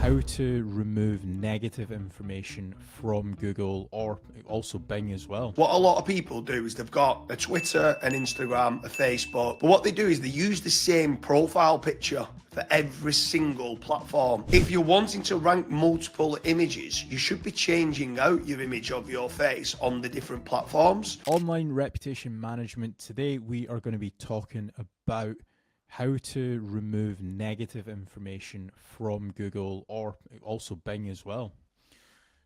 how to remove negative information from Google or also Bing as well. What a lot of people do is they've got a Twitter, an Instagram, a Facebook, but what they do is they use the same profile picture for every single platform. If you're wanting to rank multiple images, you should be changing out your image of your face on the different platforms. Online reputation management. Today we are going to be talking about how to remove negative information from Google or also Bing as well.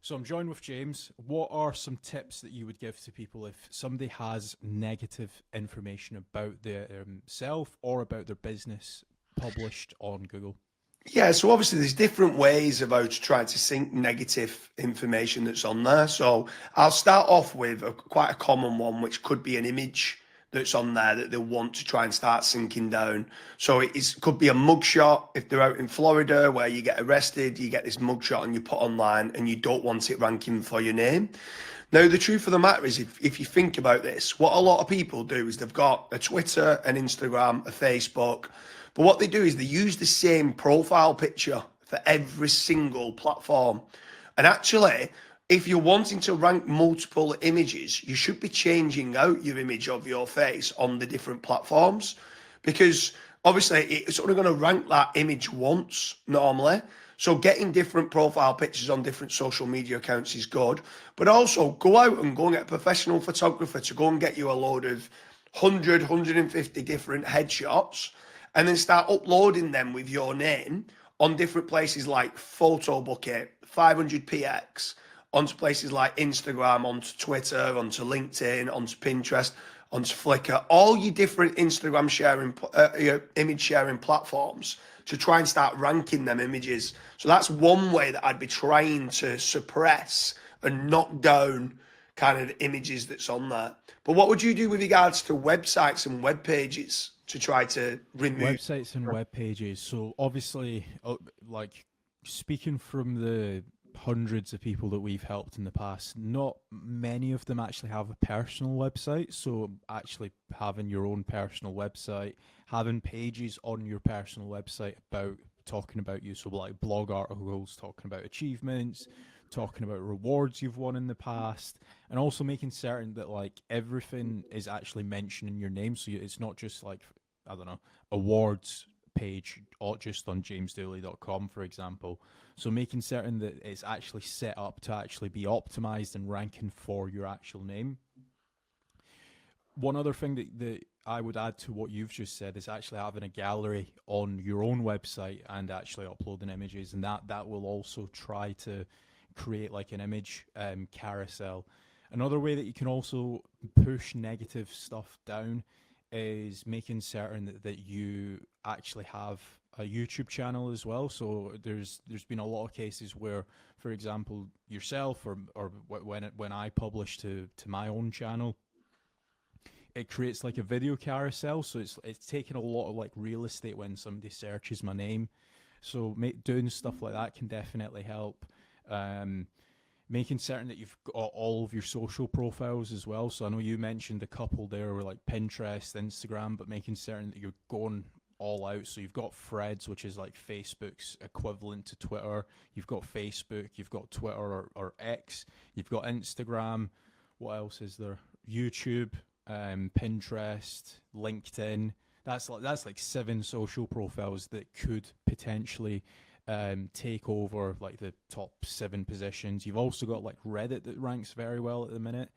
So I'm joined with James. What are some tips that you would give to people if somebody has negative information about their self or about their business published on Google? Yeah, so obviously there's different ways about trying to sync negative information that's on there. So I'll start off with quite a common one, which could be an image that's on there that they want to try and start syncing down. So it could be a mugshot. If they're out in Florida where you get arrested, you get this mugshot and you put online and you don't want it ranking for your name. Now, the truth of the matter is, if you think about this, what a lot of people do is they've got a Twitter, an Instagram, a Facebook, but what they do is they use the same profile picture for every single platform. And actually, if you're wanting to rank multiple images, you should be changing out your image of your face on the different platforms, because obviously it's only going to rank that image once normally. So getting different profile pictures on different social media accounts is good, but also go out and go and get a professional photographer to go and get you a load of 100, 150 different headshots and then start uploading them with your name on different places like PhotoBucket, 500px, onto places like Instagram, onto Twitter, onto LinkedIn, onto Pinterest, onto Flickr, all your different Instagram sharing, your image sharing platforms to try and start ranking them images. So that's one way that I'd be trying to suppress and knock down kind of the images that's on there. But what would you do with regards to websites and web pages to try to remove websites and web pages? So obviously, like speaking from the hundreds of people that we've helped in the past, not many of them actually have a personal website. So actually having your own personal website, having pages on your personal website about talking about you, so like blog articles talking about achievements, talking about rewards you've won in the past, and also making certain that like everything is actually mentioning your name, so it's not just like, I don't know, awards page or just on jamesdooley.com, for example. So making certain that it's actually set up to actually be optimized and ranking for your actual name. One other thing that I would add to what you've just said is actually having a gallery on your own website and actually uploading images, and that will also try to create like an image carousel. Another way that you can also push negative stuff down is making certain that you actually have a YouTube channel as well. So there's been a lot of cases where, for example, yourself or when I publish to my own channel, it creates like a video carousel. So it's taking a lot of like real estate when somebody searches my name. So doing stuff like that can definitely help. Making certain that you've got all of your social profiles as well. So I know you mentioned a couple there were like Pinterest, Instagram, but making certain that you're going all out. So you've got Threads, which is like Facebook's equivalent to Twitter. You've got Facebook, you've got Twitter or X, you've got Instagram. What else is there? YouTube, Pinterest, LinkedIn. That's like 7 social profiles that could potentially take over like the top 7 positions. You've also got like Reddit that ranks very well at the minute.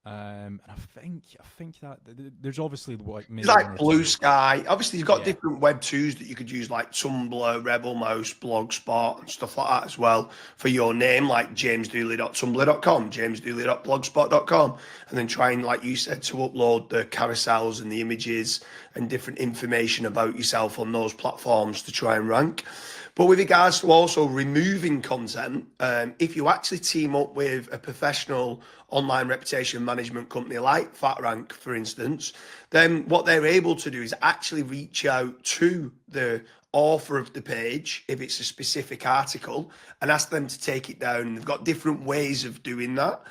And I think that there's obviously like it's like Blue Sky. Obviously, you've got different web tools that you could use, like Tumblr, Rebelmouse, Blogspot, and stuff like that as well for your name, like jamesdooley.tumblr.com, jamesdooley.blogspot.com, and then trying, like you said, to upload the carousels and the images and different information about yourself on those platforms to try and rank. But with regards to also removing content, if you actually team up with a professional online reputation management company like FatRank, for instance, then what they're able to do is actually reach out to the author of the page, if it's a specific article, and ask them to take it down. They've got different ways of doing that.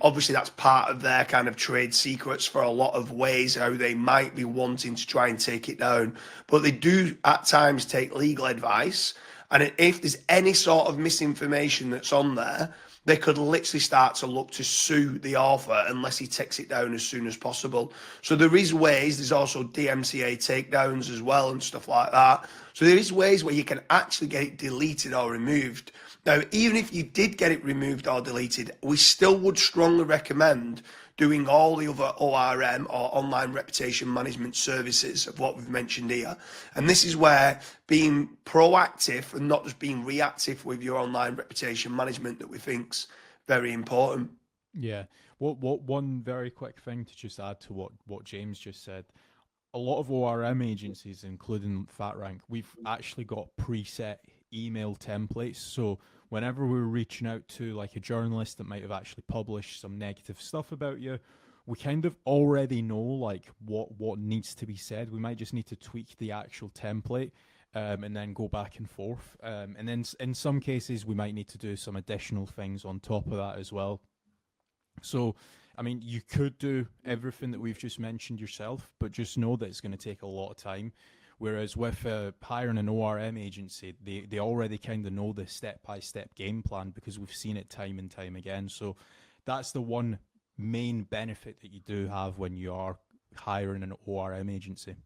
Obviously, that's part of their kind of trade secrets for a lot of ways how they might be wanting to try and take it down. But they do at times take legal advice. And if there's any sort of misinformation that's on there, they could literally start to look to sue the author unless he takes it down as soon as possible. So there is ways, there's also DMCA takedowns as well and stuff like that. So there is ways where you can actually get it deleted or removed. Now, even if you did get it removed or deleted, we still would strongly recommend doing all the other ORM or online reputation management services of what we've mentioned here. And this is where being proactive and not just being reactive with your online reputation management that we think's very important. Yeah. What one very quick thing to just add to what James just said. A lot of ORM agencies, including FatRank, we've actually got preset email templates. So whenever we're reaching out to like a journalist that might have actually published some negative stuff about you, we kind of already know like what needs to be said. We might just need to tweak the actual template, and then go back and forth. And then in some cases, we might need to do some additional things on top of that as well. So, I mean, you could do everything that we've just mentioned yourself, but just know that it's going to take a lot of time. Whereas with hiring an ORM agency, they already kind of know the step-by-step game plan because we've seen it time and time again. So that's the one main benefit that you do have when you are hiring an ORM agency.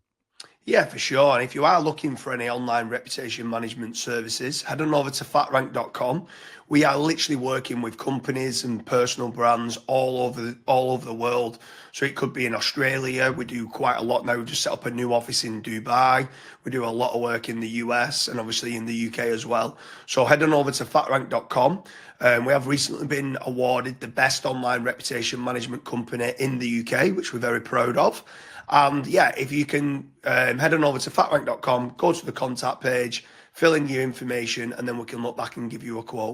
Yeah, for sure. And if you are looking for any online reputation management services, head on over to fatrank.com. We are literally working with companies and personal brands all over the world. So it could be in Australia. We do quite a lot now. We just set up a new office in Dubai. We do a lot of work in the US and obviously in the UK as well. So head on over to fatrank.com. We have recently been awarded the best online reputation management company in the UK, which we're very proud of. And yeah, if you can head on over to fatrank.com, go to the contact page, fill in your information, and then we can look back and give you a quote.